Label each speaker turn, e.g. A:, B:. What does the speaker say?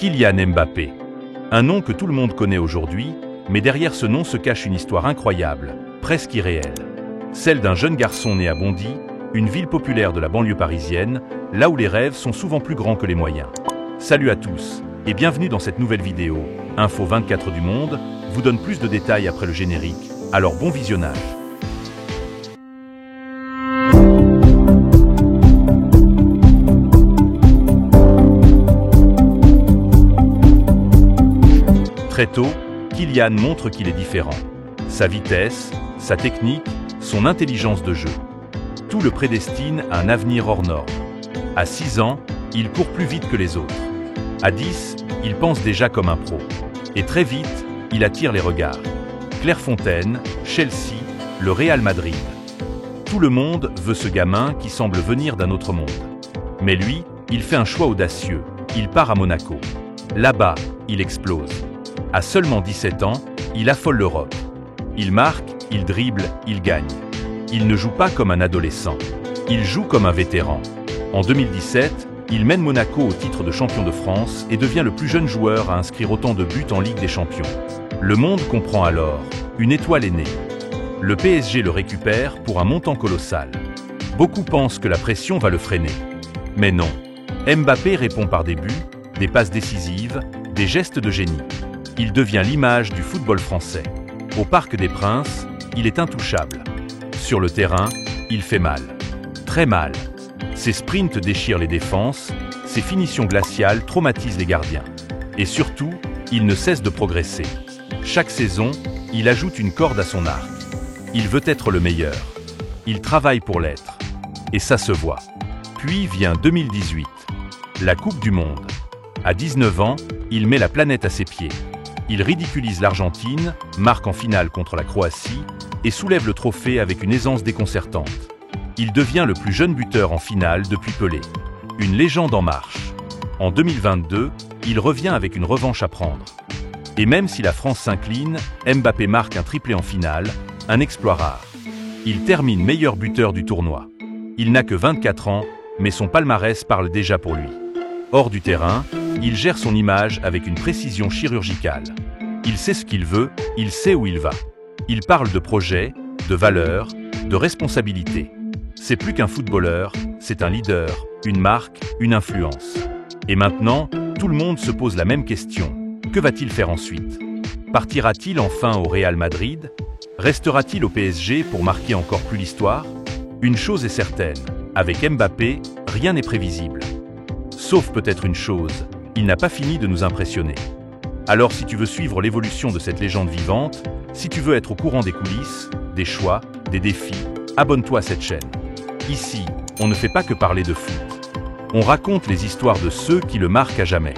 A: Kylian Mbappé. Un nom que tout le monde connaît aujourd'hui, mais derrière ce nom se cache une histoire incroyable, presque irréelle. Celle d'un jeune garçon né à Bondy, une ville populaire de la banlieue parisienne, là où les rêves sont souvent plus grands que les moyens. Salut à tous, et bienvenue dans cette nouvelle vidéo. Info 24 du Monde vous donne plus de détails après le générique, alors bon visionnage. Très tôt, Kylian montre qu'il est différent. Sa vitesse, sa technique, son intelligence de jeu. Tout le prédestine à un avenir hors norme. À 6 ans, il court plus vite que les autres. À 10, il pense déjà comme un pro. Et très vite, il attire les regards. Clairefontaine, Chelsea, le Real Madrid. Tout le monde veut ce gamin qui semble venir d'un autre monde. Mais lui, il fait un choix audacieux. Il part à Monaco. Là-bas, il explose. À seulement 17 ans, il affole l'Europe. Il marque, il dribble, il gagne. Il ne joue pas comme un adolescent. Il joue comme un vétéran. En 2017, il mène Monaco au titre de champion de France et devient le plus jeune joueur à inscrire autant de buts en Ligue des Champions. Le monde comprend alors, une étoile est née. Le PSG le récupère pour un montant colossal. Beaucoup pensent que la pression va le freiner. Mais non. Mbappé répond par des buts, des passes décisives, des gestes de génie. Il devient l'image du football français. Au Parc des Princes, il est intouchable. Sur le terrain, il fait mal. Très mal. Ses sprints déchirent les défenses, ses finitions glaciales traumatisent les gardiens. Et surtout, il ne cesse de progresser. Chaque saison, il ajoute une corde à son arc. Il veut être le meilleur. Il travaille pour l'être. Et ça se voit. Puis vient 2018. La Coupe du Monde. À 19 ans, il met la planète à ses pieds. Il ridiculise l'Argentine, marque en finale contre la Croatie et soulève le trophée avec une aisance déconcertante. Il devient le plus jeune buteur en finale depuis Pelé. Une légende en marche. En 2022, il revient avec une revanche à prendre. Et même si la France s'incline, Mbappé marque un triplé en finale, un exploit rare. Il termine meilleur buteur du tournoi. Il n'a que 24 ans, mais son palmarès parle déjà pour lui. Hors du terrain, il gère son image avec une précision chirurgicale. Il sait ce qu'il veut, il sait où il va. Il parle de projet, de valeurs, de responsabilité. C'est plus qu'un footballeur, c'est un leader, une marque, une influence. Et maintenant, tout le monde se pose la même question. Que va-t-il faire ensuite? Partira-t-il enfin au Real Madrid? Restera-t-il au PSG pour marquer encore plus l'histoire? Une chose est certaine, avec Mbappé, rien n'est prévisible. Sauf peut-être une chose, il n'a pas fini de nous impressionner. Alors si tu veux suivre l'évolution de cette légende vivante, si tu veux être au courant des coulisses, des choix, des défis, abonne-toi à cette chaîne. Ici, on ne fait pas que parler de foot. On raconte les histoires de ceux qui le marquent à jamais.